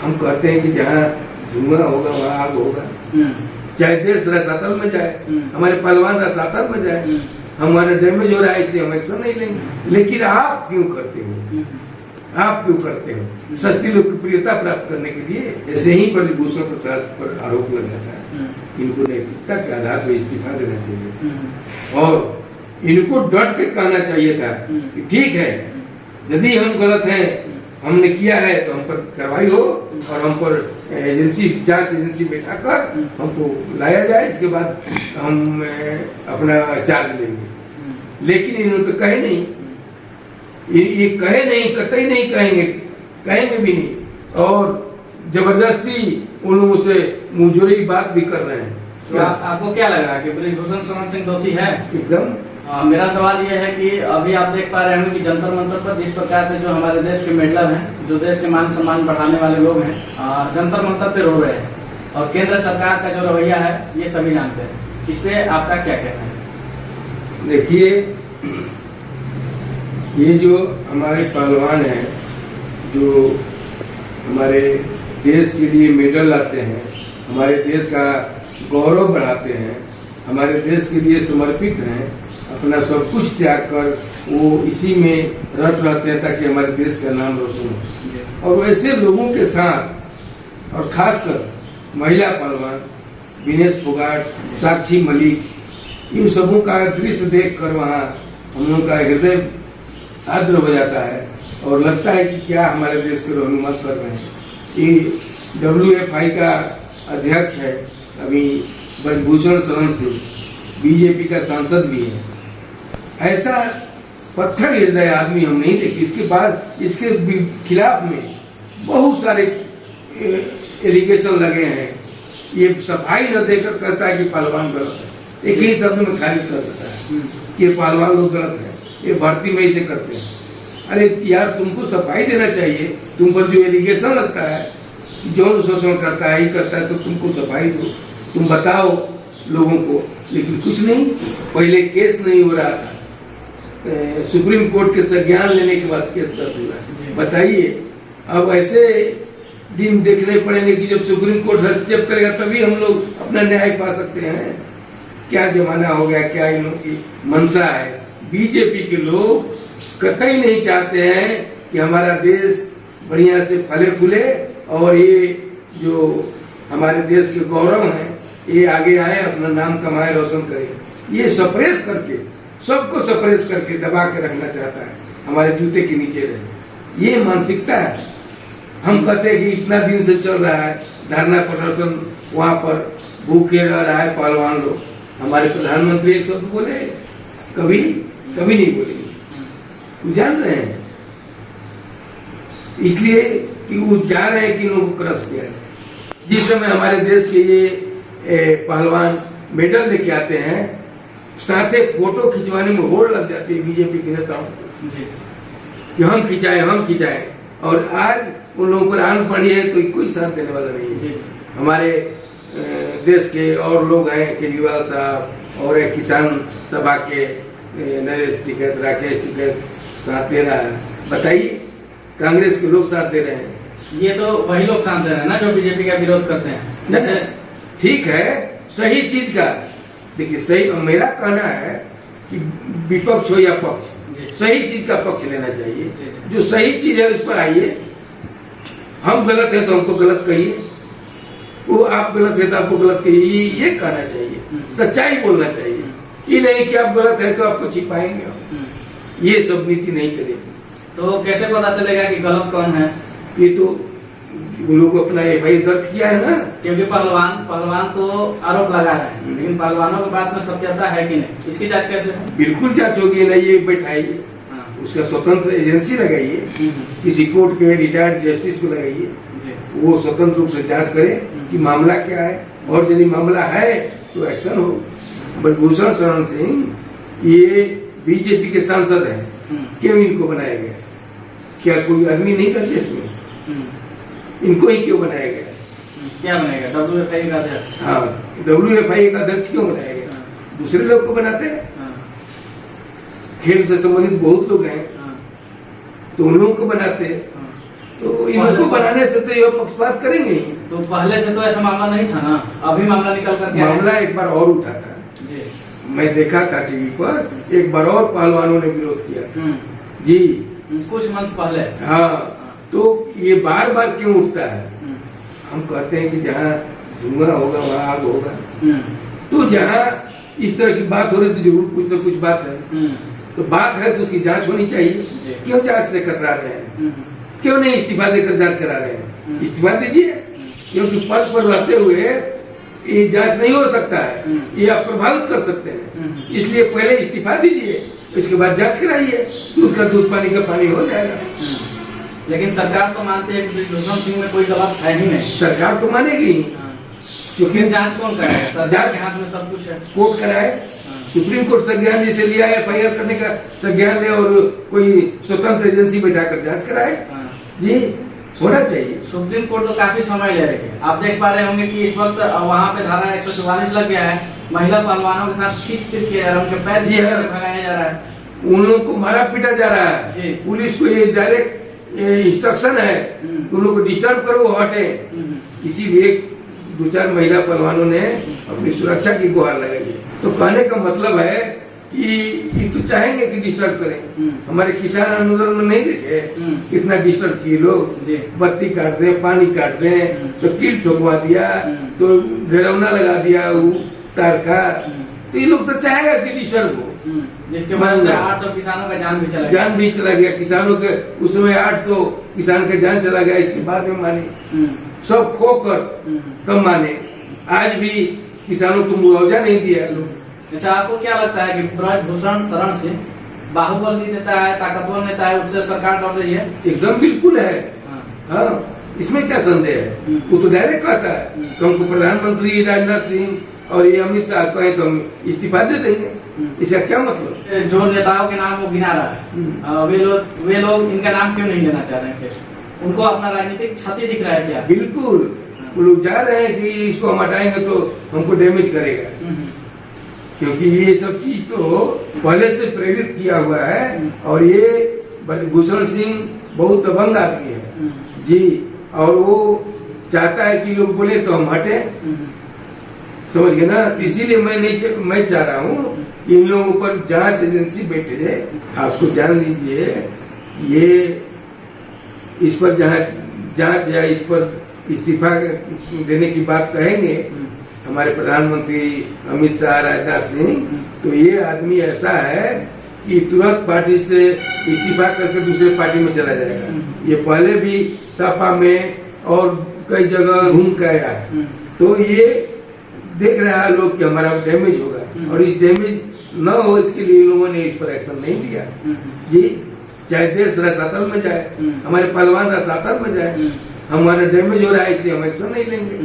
हम कहते हैं कि जहाँ धुआं होगा वहाँ आग होगा। चाहे देश रसातल में जाए, हमारे पहलवान रसातल में जाए, हमारे डैमेज हो रहा है इसलिए हम एक्शन नहीं लेंगे। लेकिन आप क्यों करते हो? आप क्यों करते हो? सस्ती लोकप्रियता प्राप्त करने के लिए। ऐसे ही ब्रजभूषण प्रसाद पर आरोप लगा था, इनको नैतिकता के आधार पर इस्तीफा देना चाहिए था और इनको डट के कहना चाहिए था कि ठीक है, यदि हम गलत हैं, हमने किया है तो हम पर कार्रवाई हो और हम पर एजेंसी, जांच एजेंसी बैठाकर हमको लाया जाए, इसके बाद हम अपना चार्ज लेंगे। लेकिन इन्होंने तो कहे नहीं, ये कहे नहीं, कतई नहीं कहेंगे, कहेंगे भी नहीं और जबरदस्ती उन लोगों से मुंहजोरी बात भी कर रहे हैं। तो आपको क्या लग रहा है कि ब्रजभूषण शरण सिंह दोषी है? एकदम। मेरा सवाल ये है कि अभी आप देख पा रहे हैं कि जंतर मंतर पर जिस प्रकार से जो हमारे देश के मेडलर हैं, जो देश के मान सम्मान बढ़ाने वाले लोग हैं, जंतर मंतर पे रो रहे हैं और केंद्र सरकार का जो रवैया है ये सभी जानते हैं। इस पे आपका क्या कहना है? देखिए, ये जो हमारे पहलवान हैं, जो हमारे देश के लिए मेडल लाते हैं, हमारे देश का गौरव बढ़ाते हैं, हमारे देश के लिए समर्पित हैं, अपना सब कुछ त्याग कर वो इसी में रत रहते हैं ताकि हमारे देश का नाम रोशन हो। और वैसे लोगों के साथ और खासकर महिला पहलवान विनेश फोगाट, साक्षी मलिक, इन सबों का दृश्य देख कर वहाँ हम लोगों का हृदय आर्द्र हो जाता है और लगता है कि क्या हमारे देश के रहनुमा कर रहे हैं। ये WFI का अध्यक्ष है अभी ब्रजभूषण शरण सिंह, बीजेपी का सांसद भी है। ऐसा पत्थर हृदय आदमी हम नहीं देखे। इसके बाद इसके खिलाफ में बहुत सारे एलिगेशन लगे हैं। ये सफाई न देकर कहता है कि पहलवान गलत है, एक ही शब्द में खारिज कर देता है कि ये पहलवान लोग गलत है, ये भर्ती में इसे करते हैं। अरे यार, तुमको सफाई देना चाहिए। तुम पर जो एलिगेशन लगता है, यौन शोषण करता है, ही करता है, तो तुमको सफाई दो, तुम बताओ लोगों को। लेकिन कुछ नहीं, पहले केस नहीं हो रहा था, सुप्रीम कोर्ट के संज्ञान लेने के बाद केस दर्ज हुआ। बताइए, अब ऐसे दिन देखने पड़ेंगे कि जब सुप्रीम कोर्ट हस्तक्षेप करेगा तभी हम लोग अपना न्याय पा सकते हैं। क्या जमाना हो गया, क्या इन लोगों की मंशा है। बीजेपी के लोग कतई नहीं चाहते हैं कि हमारा देश बढ़िया से फले फूले और ये जो हमारे देश के गौरव हैं ये आगे आए, अपना नाम कमाए, रोशन करे। ये सप्रेस करके, सबको सप्रेस करके दबा के रखना चाहता है, हमारे जूते के नीचे रहे। ये मानसिकता है। हम कहते हैं कि इतना दिन से चल रहा है धरना प्रदर्शन, वहां पर भूखे रह रहा है पहलवान लोग। हमारे प्रधानमंत्री एक शब्द बोले? कभी कभी नहीं बोलेंगे। वो जान रहे हैं, इसलिए कि वो जा रहे हैं कि लोगों को क्रश किया है। जिस समय हमारे देश के ये पहलवान मेडल लेके आते हैं, साथे फोटो खिंचवाने में होड़ लग जाती है बीजेपी के नेताओं को कि हम खिंचाए। और आज उन लोगों पर आन पड़ी है तो कोई साथ देने वाला नहीं है। हमारे देश के और लोग हैं, केजरीवाल साहब और किसान सभा के नरेश टिकैत, राकेश टिकैत साथ दे रहा है। बताइए, कांग्रेस के लोग साथ दे रहे हैं। ये तो वही लोग साथ दे रहे हैं ना जो बीजेपी का विरोध करते हैं। जैसे ठीक है, सही चीज का देखिए, सही मेरा कहना है कि विपक्ष हो या पक्ष, सही चीज का पक्ष लेना चाहिए। जो सही चीज है उस पर आइए। हम गलत है तो हमको गलत कहिए, वो आप गलत है तो आपको गलत कहिए, ये कहना चाहिए। सच्चाई बोलना चाहिए, ये नहीं कि आप गलत है तो आपको छिपाएंगे। ये सब नीति नहीं चलेगी। तो कैसे पता चलेगा कि गलत कौन है? ये तो वो लोग अपना FIR दर्ज किया है ना। क्योंकि पहलवान तो आरोप लगा रहे हैं, लेकिन पहलवानों की बात में सत्यता है कि नहीं, इसकी जांच कैसे हो? बिल्कुल जांच होगी ना। ये बैठाइए, उसका स्वतंत्र एजेंसी लगाइए, किसी कोर्ट के रिटायर्ड जस्टिस को लगाइए, वो स्वतंत्र रूप से जांच करे कि मामला क्या है, और यदि मामला है तो एक्शन हो। ब्रजभूषण शरण सिंह ये बीजेपी के सांसद हैं, क्यों इनको बनाया गया? क्या कोई आदमी नहीं करते इसमें? इनको ही क्यों बनाया गया? क्या बनाएगा? WFI का अध्यक्ष? हाँ, WFI का अध्यक्ष क्यों बनाया गया? दूसरे लोग को बनाते हैं। खेल से संबंधित बहुत लोग हैं तो उन लोगों को बनाते हैं। तो इनको बनाने से तो ये पक्षपात करेंगे ही। तो पहले से तो ऐसा मामला नहीं था ना, अभी मामला निकल कर के आया है। मामला एक बार और उठा था, जी। मैं देखा था टीवी पर, एक बार और पहलवानों ने विरोध किया था जी, कुछ मंथ पहले। हाँ। तो ये बार बार क्यों उठता है? हम कहते हैं कि जहाँ धुआं होगा वहाँ आग होगा, तो जहाँ इस तरह की बात हो रही तो जरूर कुछ न कुछ बात है। तो बात है तो उसकी जांच होनी चाहिए। क्यों जांच से कतरा रहे हैं? क्यों नहीं इस्तीफा देकर जांच करा रहे हैं? इस्तीफा दीजिए, क्योंकि पद पर रहते हुए ये जांच नहीं हो सकता है, ये आप प्रभावित कर सकते हैं। इसलिए पहले इस्तीफा दीजिए, इसके बाद जांच कराइए, दूध का दूध पानी का पानी हो जाएगा। लेकिन सरकार तो मानती है कि ब्रिजभूषण सिंह में कोई गलत है ही नहीं। सरकार तो मानेगी, क्योंकि जांच कौन कराए? सरकार के हाथ में सब कुछ है। कोर्ट कराए, सुप्रीम कोर्ट संज्ञान जिसे लिया है, FIR करने का संज्ञान ले और कोई स्वतंत्र एजेंसी बैठाकर जांच कराए जी, होना चाहिए। सुप्रीम कोर्ट तो काफी समय ले रही है। आप देख पा रहे होंगे कि इस वक्त वहाँ पे धारा 144 लग गया है, महिला पहलवानों के साथ खींच के उनके पैर जी हाँ, भगाया जा रहा है, उन लोगों को मारा पीटा जा रहा जी। है। पुलिस को ये डायरेक्ट इंस्ट्रक्शन है, उन लोगों को डिस्टर्ब करो, हटे। इसीलिए 2-4 महिला पहलवानों ने अपनी सुरक्षा की गुहार लगाई है। तो कहने का मतलब है कि ये तो चाहेंगे कि डिस्टर्ब करें। हमारे किसान आंदोलन में नहीं देखे कितना डिस्टर्ब किए लोग, बत्ती काट दे, पानी काट दे, तो कील ठोकवा दिया, तो घरौना लगा दिया तार का। तो ये लोग तो चाहेगा कि डिस्टर्ब हो, जिसके वजह से 800 किसानों का जान भी चला गया। किसानों के उस समय 800 किसान का जान चला गया, इसके बाद में माने सब खोकर तब माने। आज भी किसानों को मुआवजा नहीं दिया लोग। अच्छा, आपको क्या लगता है कि ब्रिजभूषण शरण से बाहुबल नेता है, ताकतवर नेता है, उससे सरकार डर रही है? एकदम बिल्कुल है। हाँ, इसमें क्या संदेह है? वो तो डायरेक्ट कहता है तो हमको प्रधानमंत्री राजनाथ सिंह और ये अमित शाह कहें तो हम इस्तीफा दे देंगे। इसका क्या मतलब? जो नेताओं के नाम वो गिना रहा है, वे लोग इनका नाम क्यों नहीं लेना चाह रहे हैं? फिर उनको अपना राजनीतिक क्षति दिख रहा है क्या? बिल्कुल, वो लोग जा रहे हैं कि इसको हम हटाएंगे तो हमको डैमेज करेगा, क्योंकि ये सब चीज तो पहले से प्रेरित किया हुआ है। और ये ब्रिजभूषण सिंह बहुत दबंग आदमी है जी, और वो चाहता है कि लोग बोले तो हम हटे, समझ गए ना? इसीलिए मैं चाह रहा हूँ इन लोगों पर जांच एजेंसी बैठे जाए। आपको जान लीजिए, ये इस पर जहाँ जांच या इस पर इस्तीफा देने की बात कहेंगे हमारे प्रधानमंत्री अमित शाह, राजनाथ सिंह, तो ये आदमी ऐसा है कि तुरंत पार्टी से इस्तीफा करके दूसरे पार्टी में चला जाएगा। ये पहले भी सपा में और कई जगह घूम के आया है। तो ये देख रहा है लोग कि हमारा डैमेज होगा, और इस डैमेज न हो इसके लिए इन लोगों ने इस पर एक्शन नहीं लिया जी। चाहे देश रसातल में जाए, हमारे पहलवान रसातल में जाए, हमारा डैमेज हो रहा है इसलिए हम एक्शन नहीं लेंगे।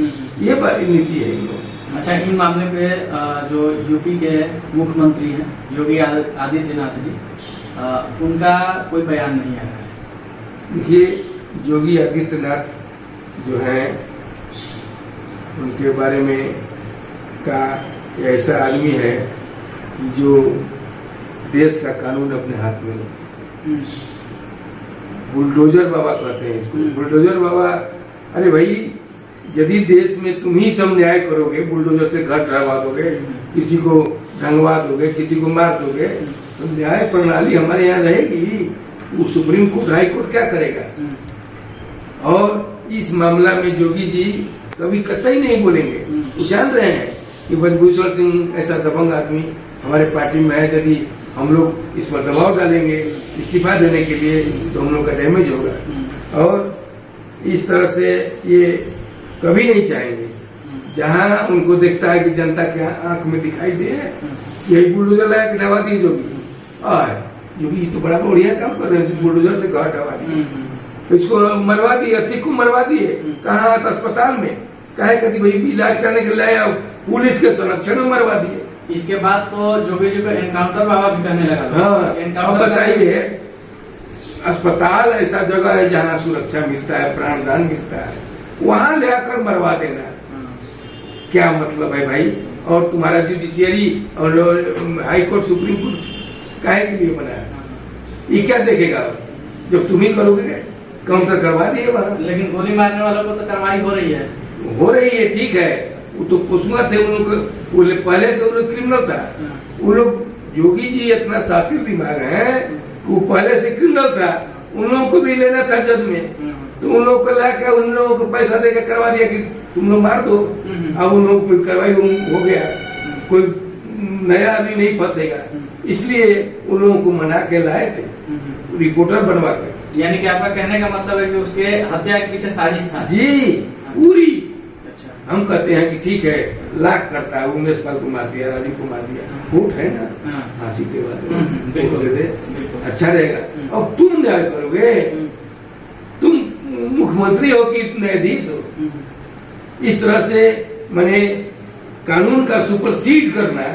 ये नीति है इन लोगों। अच्छा, इन मामले पे जो यूपी के मुख्यमंत्री हैं योगी आदित्यनाथ जी, उनका कोई बयान नहीं आ रहा है। देखिए, योगी आदित्यनाथ जो है, उनके बारे में का ऐसा आदमी है जो देश का कानून अपने हाथ में ले, बुलडोजर बाबा कहते हैं इसको। बुलडोजर बाबा, अरे भाई, यदि देश में तुम ही सब न्याय करोगे, बुलडोजर से घर ढहवा दोगे, किसी को ढंगवा दोगे, किसी को मार दोगे, तो न्याय प्रणाली हमारे यहाँ रहेगी? वो सुप्रीम कोर्ट, हाई कोर्ट क्या करेगा? और इस मामला में योगी जी कभी कतई नहीं बोलेंगे। वो जान रहे हैं कि ब्रिजभूषण सिंह ऐसा दबंग आदमी हमारे पार्टी में है, यदि हम लोग इस पर दबाव डालेंगे इस्तीफा देने के लिए तो हम लोग का डैमेज होगा। और इस तरह से ये कभी नहीं चाहेंगे। जहां उनको देखता है कि जनता के आंख में दिखाई दे यही बुलडोजर लाया कि ढवा दी योगी, योगी तो बड़ा बढ़िया काम कर रहे हैं, बुलडोजर से घर ढवा दिए, इसको मरवा दिए, अतिक को मरवा दिए। कहाँ? अस्पताल में। कहे कहती भाई इलाज करने के लिए पुलिस के संरक्षण में मरवा दिए। इसके बाद तो योगी जी को एनकाउंटर बाबा भी कहने लगा। हाँ, अब बताइए, अस्पताल ऐसा जगह है जहाँ सुरक्षा मिलता है, प्राणदान मिलता है, वहाँ ले आकर मरवा देना क्या मतलब है भाई? और तुम्हारा जुडिशियरी और हाई कोर्ट, सुप्रीम कोर्ट काहे के लिए बना है? ये क्या देखेगा जब तुम ही करोगे? काउंटर करवा दिए वहाँ। लेकिन गोली मारने वालों को तो कार्रवाई हो रही है। हो रही है, ठीक है, वो तो पुष्मा थे, उन लोग वो पहले से उन लोग क्रिमिनल था। उन लोग योगी जी इतना सातिर दिमाग है, वो पहले से क्रिमिनल था, उन लोगों को भी लेना था जज में, तो उन लोगों को लाकर उन लोगों को पैसा देकर करवा दिया कि तुम लोग मार दो। अब उन लोगों को कार्रवाई हो गया, कोई नया आदमी नहीं फंसेगा, इसलिए उन लोगों को मना के लाए थे रिपोर्टर बनवा कर। यानी कि आपका कहने का मतलब है कि उसके हत्या के पीछे साजिश था? जी, पूरी। अच्छा। हम कहते हैं कि ठीक है, लाख करता है, उमेश पाल को मार दिया, रानी को मार दिया, कोर्ट है ना, फांसी के बाद बिल्कुल दे दे, अच्छा रहेगा। अब तुम न्याय करोगे, तुम मुख्यमंत्री हो कि न्यायाधीश हो, इस तरह से मैंने कानून का सुपरसीड करना,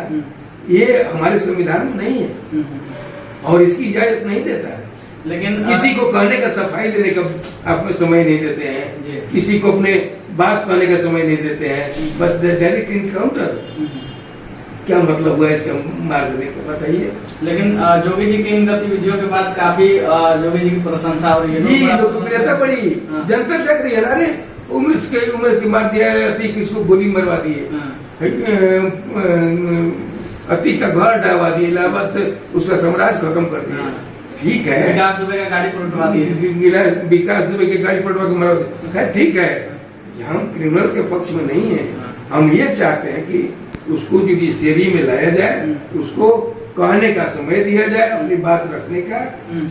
ये हमारे संविधान में नहीं है और इसकी इजाजत नहीं देता है। लेकिन किसी को कहने का, सफाई देने का आप समय नहीं देते हैं, किसी को अपने बात कहने का समय नहीं देते हैं, बस डायरेक्ट इनकाउंटर। क्या मतलब हुआ इसका मार देने का, बताइए। लेकिन जोगी जी की इन गतिविधियों के बाद काफी जोगी जी की प्रशंसा हो रही है, जी, लोकप्रियता बढ़ी, जनता देख रही है ना। अरे उमेश के मार दिया, अतीक इसको गोली मरवा दिए, अतीक का घर ढहवा दिए, इलाहाबाद से उसका साम्राज्य खत्म कर दिया, ठीक है। विकास दुबे का गाड़ी पलटवा दिए, विकास दुबे की गाड़ी पलटवा के मरवा दिया, ठीक है। हम क्रिमिनल के पक्ष में नहीं है, हम ये चाहते हैं कि उसको जुडिशियरी में लाया जाए, उसको कहने का समय दिया जाए, अपनी बात रखने का,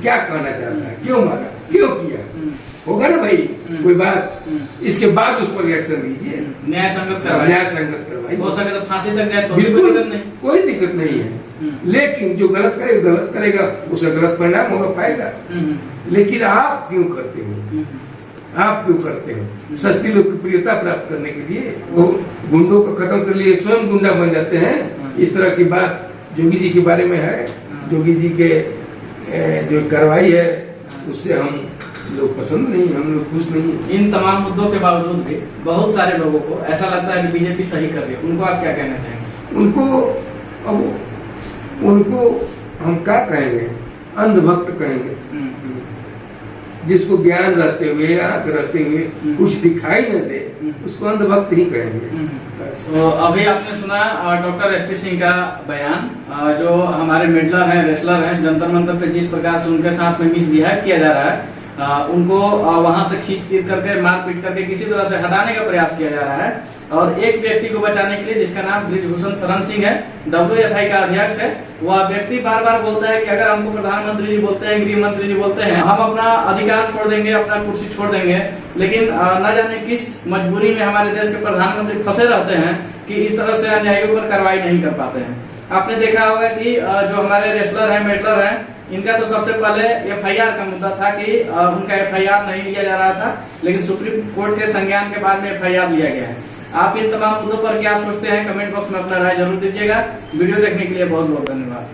क्या कहना चाहता है, क्यों मारा, क्यों किया, होगा ना भाई कोई बात, इसके बाद उस पर रिएक्शन दीजिए, न्याय संगत करवाइए, हो सके तो फांसी तक जाए तो बिल्कुल कोई दिक्कत नहीं है। लेकिन जो गलत करेगा उसे गलत परिणाम होगा, पाएगा। लेकिन आप क्यों करते हो, आप क्यों करते हो? सस्ती लोकप्रियता प्राप्त करने के लिए वो गुंडों को खत्म कर लिए स्वयं गुंडा बन जाते हैं। इस तरह की बात जोगी जी के बारे में है। जोगी जी के जो कार्रवाई है उससे हम लोग पसंद नहीं, हम लोग खुश नहीं। इन तमाम मुद्दों के बावजूद भी बहुत सारे लोगों को ऐसा लगता है कि बीजेपी सही कर रही है, उनको आप क्या कहना चाहेंगे? उनको हम क्या कहेंगे, अंधभक्त कहेंगे। जिसको ज्ञान रहते हुए, आंख रहते हुए कुछ दिखाई न दे, उसको अंधभक्त ही कहेंगे। तो अभी आपने सुना डॉक्टर एसपी सिंह का बयान, जो हमारे मेडलर हैं, रेसलर हैं, जंतर मंतर पे जिस प्रकार से उनके साथ में मिसबिहेव किया जा रहा है, उनको वहां से खींच तीर करके, मार पीट करके किसी तरह से हटाने का प्रयास किया जा रहा है। और एक व्यक्ति को बचाने के लिए, जिसका नाम ब्रिजभूषण शरण सिंह है, WFI का अध्यक्ष है, वह व्यक्ति बार बार बोलता है कि अगर हमको प्रधानमंत्री जी बोलते हैं, गृह मंत्री जी बोलते हैं, हम अपना अधिकार छोड़ देंगे, अपना कुर्सी छोड़ देंगे। लेकिन न जाने किस मजबूरी में हमारे देश के प्रधानमंत्री फंसे रहते हैं कि इस तरह से अन्यायियों पर कार्रवाई नहीं कर पाते हैं। आपने देखा होगा कि जो हमारे रेसलर हैं, मेडलर हैं, इनका तो सबसे पहले FIR का मुद्दा था कि उनका FIR नहीं लिया जा रहा था, लेकिन सुप्रीम कोर्ट के संज्ञान के बाद में FIR लिया गया है। आप इन तमाम मुद्दों पर क्या सोचते हैं, कमेंट बॉक्स में अपना राय जरूर दीजिएगा। वीडियो देखने के लिए बहुत बहुत धन्यवाद।